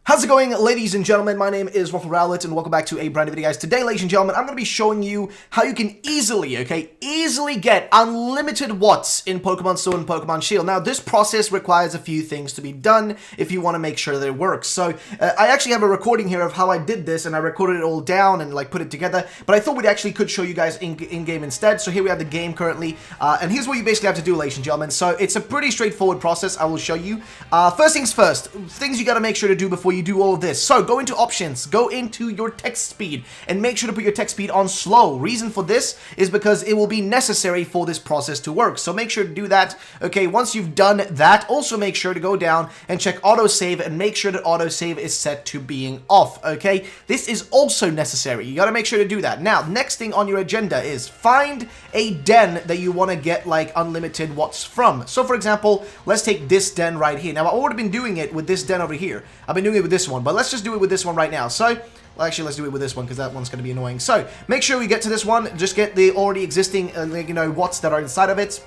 How's it going, ladies and gentlemen? My name is Waffle Rowlet, and welcome back to a brand new video, guys. Today, ladies and gentlemen, I'm going to be showing you how you can easily get unlimited watts in Pokemon Sword and Pokemon Shield. Now, this process requires a few things to be done if you want to make sure that it works. So, I actually have a recording here of how I did this, and I recorded it all down and, put it together, but I thought we actually could show you guys in-game instead. So, here we have the game currently, and here's what you basically have to do, ladies and gentlemen. So, it's a pretty straightforward process. I will show you. First things first, things you got to make sure to do before you do all of this. So go into options, go into your text speed, and make sure to put your text speed on slow. Reason for this is because it will be necessary for this process to work. So make sure to do that. Okay, once you've done that, also make sure to go down and check autosave and make sure that autosave is set to being off. Okay, this is also necessary. You got to make sure to do that. Now, next thing on your agenda is find a den that you want to get unlimited watts from. So for example, let's take this den right here. Now, I've already been doing it with this den over here. I've been doing it with this one, but let's just do it with this one right now. So, well, actually, let's do it with this one because that one's going to be annoying. So, make sure we get to this one. Just get the already existing, watts that are inside of it.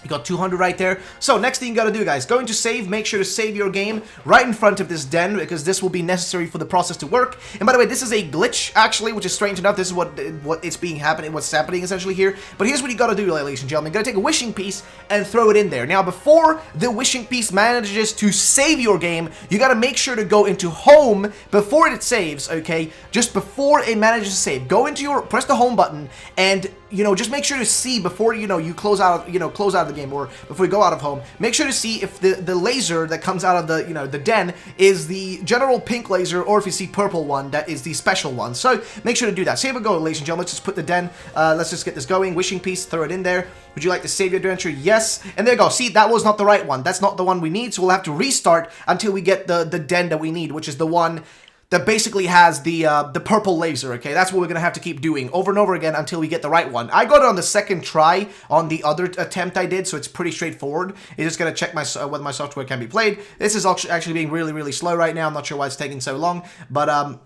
You got 200 right there. So next thing you gotta do, guys, go into save. Make sure to save your game right in front of this den because this will be necessary for the process to work. And by the way, this is a glitch actually, which is strange enough. This is what's happening essentially here. But here's what you gotta do, ladies and gentlemen. You gotta take a wishing piece and throw it in there. Now, before the wishing piece manages to save your game, you gotta make sure to go into home before it saves. Okay, just before it manages to save, go into press the home button and just make sure to see before you close out of the game, or before you go out of home, make sure to see if the laser that comes out of the den is the general pink laser, or if you see purple one, that is the special one. So make sure to do that. So here we go, ladies and gentlemen. Let's just put the den, let's just get this going. Wishing piece, throw it in there. Would you like to save your adventure? Yes. And there you go. See, that was not the right one. That's not the one we need, so we'll have to restart until we get the den that we need, which is the one that basically has the purple laser, okay? That's what we're gonna have to keep doing over and over again until we get the right one. I got it on the second try on the other attempt I did, so it's pretty straightforward. It's just gonna check whether my software can be played. This is actually being really, really slow right now. I'm not sure why it's taking so long, but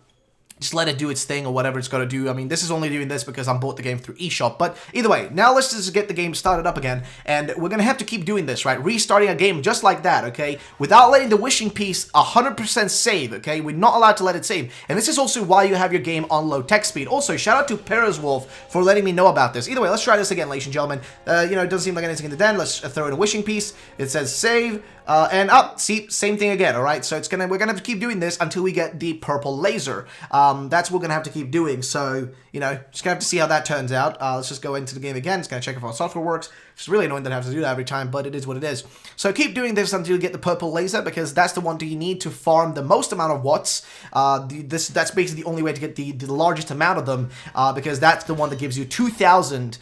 just let it do its thing or whatever it's got to do. I mean, this is only doing this because I bought the game through eShop. But either way, now let's just get the game started up again. And we're going to have to keep doing this, right? Restarting a game just like that, okay? Without letting the wishing piece 100% save, okay? We're not allowed to let it save. And this is also why you have your game on low text speed. Also, shout out to Periswolf for letting me know about this. Either way, let's try this again, ladies and gentlemen. It doesn't seem like anything in the den. Let's throw in a wishing piece. It says save. And up, see, same thing again, all right? So we're gonna have to keep doing this until we get the purple laser. That's what we're gonna have to keep doing. So, just gonna have to see how that turns out. Let's just go into the game again. It's gonna check if our software works. It's really annoying that I have to do that every time, but it is what it is. So keep doing this until you get the purple laser, because that's the one that you need to farm the most amount of watts. That's basically the only way to get the largest amount of them, because that's the one that gives you 2,000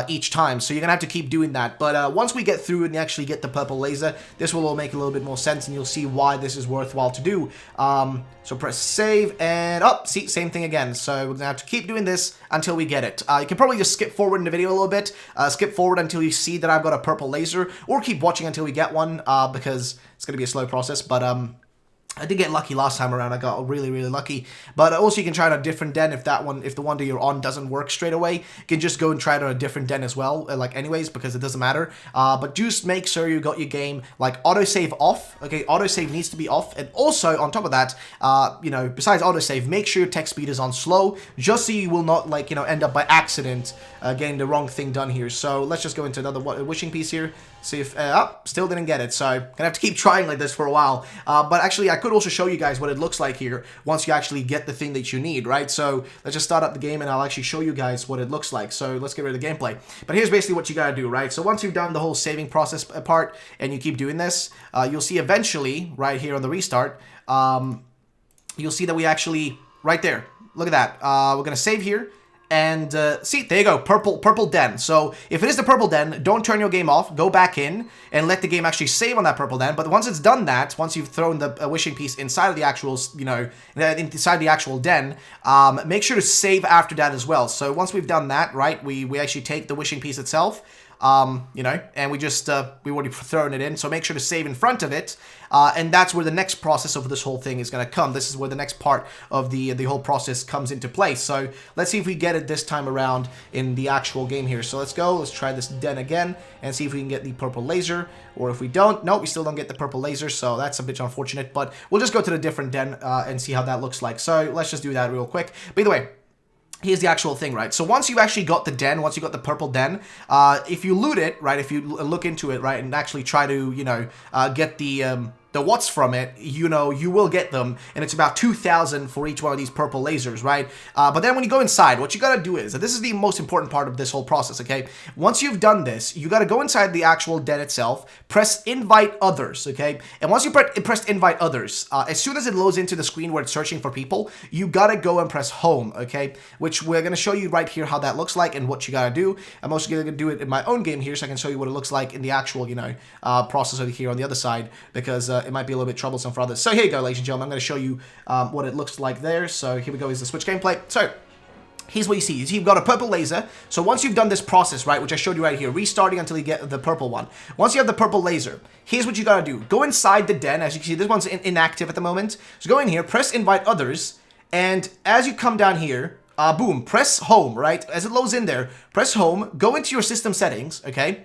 each time. So you're gonna have to keep doing that. But once we get through and actually get the purple laser, this will all make a little bit more sense, and you'll see why this is worthwhile to do. So press save, and see, same thing again. So we're gonna have to keep doing this until we get it. You can probably just skip forward in the video a little bit. Skip forward until you see that I've got a purple laser, or keep watching until we get one, because it's gonna be a slow process. But I did get lucky last time around. I got really, really lucky. But also you can try it on a different den if the one that you're on doesn't work straight away. You can just go and try it on a different den as well, anyways, because it doesn't matter. But just make sure you got your game autosave off. Okay, autosave needs to be off. And also on top of that, besides autosave, make sure your text speed is on slow, just so you will not end up by accident getting the wrong thing done here. So let's just go into another wishing piece here. See if still didn't get it. So gonna have to keep trying like this for a while. But actually, I could also show you guys what it looks like here once you actually get the thing that you need, right? So let's just start up the game and I'll actually show you guys what it looks like. So let's get rid of the gameplay. But here's basically what you gotta do, right? So once you've done the whole saving process part and you keep doing this, you'll see eventually right here on the restart, you'll see that we actually right there. Look at that. We're gonna save here. And see, there you go, purple den. So if it is the purple den, don't turn your game off. Go back in and let the game actually save on that purple den. But once it's done that, once you've thrown the wishing piece inside of the actual, inside the actual den, make sure to save after that as well. So once we've done that, right, we actually take the wishing piece itself. you know, and we already thrown it in, so make sure to save in front of it, and that's where the next process of this whole thing is going to come. This is where the next part of the whole process comes into place. So let's see if we get it this time around in the actual game here. So let's try this den again and see if we can get the purple laser, or if we don't, no, we still don't get the purple laser, so that's a bit unfortunate, but we'll just go to the different den and see how that looks like. So let's just do that real quick. By the way, here's the actual thing, right? So once you've actually got the den, once you got the purple den, if you loot it, right, if you look into it, right, and actually try to, you know, get the watts from it, you know, you will get them, and it's about 2,000 for each one of these purple lasers, right? But then when you go inside, what you gotta do is, and this is the most important part of this whole process, okay? Once you've done this, you gotta go inside the actual den itself, press invite others, okay? And once you press invite others, as soon as it loads into the screen where it's searching for people, you gotta go and press home, okay? Which we're gonna show you right here how that looks like and what you gotta do. I'm also gonna do it in my own game here so I can show you what it looks like in the actual, you know, process over here on the other side, because it might be a little bit troublesome for others. So here you go, ladies and gentlemen. I'm going to show you what it looks like there. So here we go, is the Switch gameplay. So here's what you see. You've got a purple laser. So once you've done this process, right, which I showed you right here, restarting until you get the purple one. Once you have the purple laser, here's what you got to do. Go inside the den. As you can see, this one's inactive at the moment. So go in here, press invite others, and as you come down here, boom, press home, right? As it loads in there, press home, go into your system settings, okay?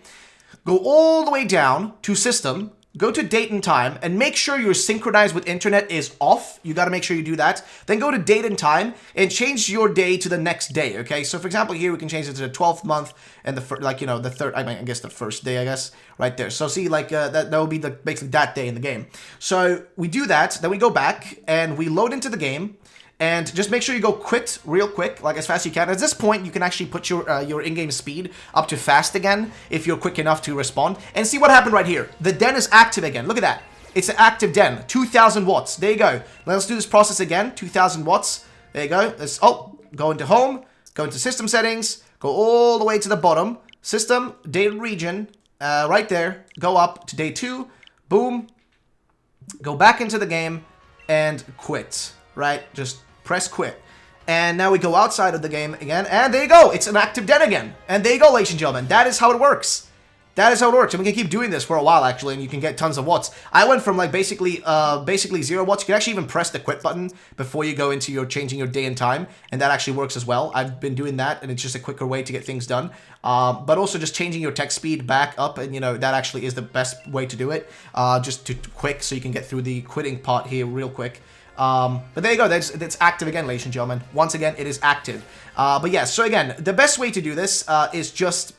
Go all the way down to system, go to date and time, and make sure your synchronized with internet is off. You got to make sure you do that. Then go to date and time and change your day to the next day, okay? So for example, here we can change it to the 12th month and the like, you know, the third, I mean, I guess the first day, I guess, right there. So see, like that will be the basically that day in the game. So we do that, then we go back and we load into the game. And just make sure you go quit real quick, like as fast as you can. At this point, you can actually put your in-game speed up to fast again if you're quick enough to respond. And see what happened right here. The den is active again. Look at that. It's an active den. 2,000 watts. There you go. Let's do this process again. 2,000 watts. There you go. Let's, go into home. Go into system settings. Go all the way to the bottom. System, data region. Right there. Go up to day 2. Boom. Go back into the game and quit. Right? Just press quit. And now we go outside of the game again, and there you go. It's an active den again. And there you go, ladies and gentlemen. That is how it works. That is how it works. And we can keep doing this for a while, actually, and you can get tons of watts. I went from, like, basically 0 watts. You can actually even press the quit button before you go into your changing your day and time, and that actually works as well. I've been doing that, and it's just a quicker way to get things done. But also just changing your text speed back up, and, you know, that actually is the best way to do it. Just to quick, so you can get through the quitting part here real quick. But there you go, that's active again, ladies and gentlemen. Once again, it is active. But yeah, so again, the best way to do this is just,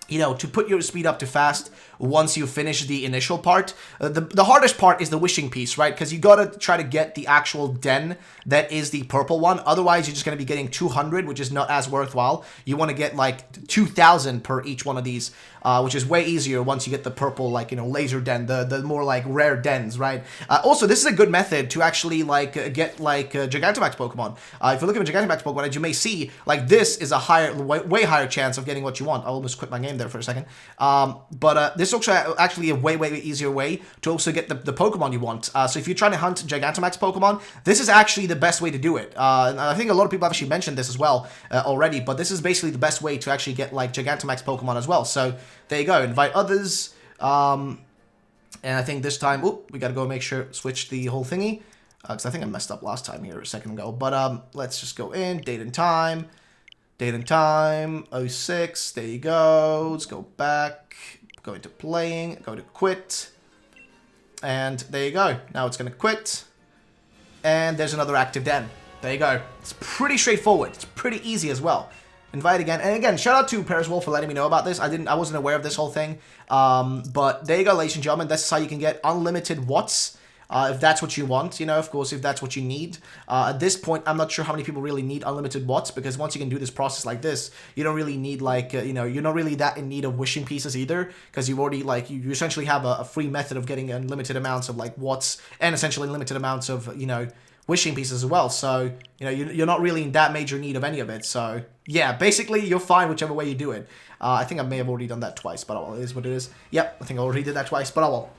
you know, to put your speed up to fast once you finish the initial part. The hardest part is the wishing piece, right? Because you gotta try to get the actual den that is the purple one. Otherwise, you're just gonna be getting 200, which is not as worthwhile. You want to get like 2,000 per each one of these, which is way easier once you get the purple, like, you know, laser den, the more like rare dens, right? Also, this is a good method to actually like get like Gigantamax Pokemon. If you look at a Gigantamax Pokemon, as you may see, like this is a higher, way higher chance of getting what you want. I almost quit my game there for a second. But this is also actually a way easier way to also get the Pokemon you want. So if you're trying to hunt Gigantamax Pokemon, this is actually the best way to do it. And I think a lot of people have actually mentioned this as well already, but this is basically the best way to actually get like Gigantamax Pokemon as well. So there you go, invite others. And I think this time, we gotta go make sure, switch the whole thingy. Because I think I messed up last time here a second ago. But let's just go in, date and time. Date and time, 06, there you go. Let's go back, go into playing, go to quit. And there you go. Now it's gonna quit. And there's another active den. There you go. It's pretty straightforward. It's pretty easy as well. Invite again. And again, shout out to Paris Wolf for letting me know about this. I wasn't aware of this whole thing. But there you go, ladies and gentlemen. That's how you can get unlimited watts. If that's what you want, you know, of course, if that's what you need. At this point, I'm not sure how many people really need unlimited watts, because once you can do this process like this, you don't really need, like, you know, you're not really that in need of wishing pieces either, because you've already, like, you essentially have a free method of getting unlimited amounts of, like, watts, and essentially limited amounts of, you know, wishing pieces as well. So, you know, you're not really in that major need of any of it. So, yeah, basically, you're fine whichever way you do it. I think I may have already done that twice, but it is what it is. Yep, I think I already did that twice, but I will.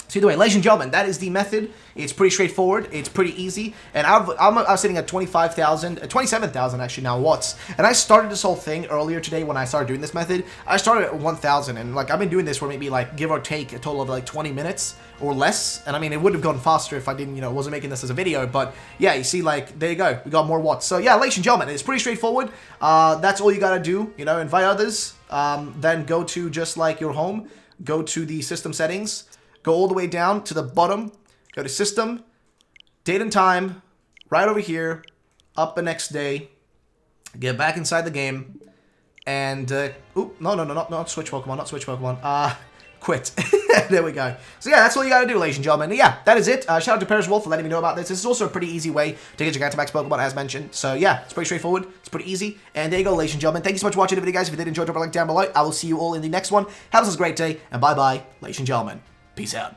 So either way, ladies and gentlemen, that is the method. It's pretty straightforward. It's pretty easy. And I'm sitting at 27,000 actually now watts. And I started this whole thing earlier today when I started doing this method. I started at 1,000, and like I've been doing this for maybe like give or take a total of like 20 minutes or less. And I mean, it would have gone faster if I didn't, you know, wasn't making this as a video. But yeah, you see, like there you go, we got more watts. So yeah, ladies and gentlemen, it's pretty straightforward. That's all you gotta do. You know, invite others. Then go to just like your home. Go to the system settings. Go all the way down to the bottom, go to System, Date and Time, right over here, up the next day, get back inside the game, and, not Switch Pokemon, quit. There we go. So yeah, that's all you gotta do, ladies and gentlemen. Yeah, that is it. Shout out to Paris Wolf for letting me know about this. This is also a pretty easy way to get Gigantamax Pokemon, as mentioned. So yeah, it's pretty straightforward. It's pretty easy. And there you go, ladies and gentlemen. Thank you so much for watching the video, guys. If you did enjoy, drop a like down below. I will see you all in the next one. Have a great day, and bye-bye, ladies and gentlemen. Peace out.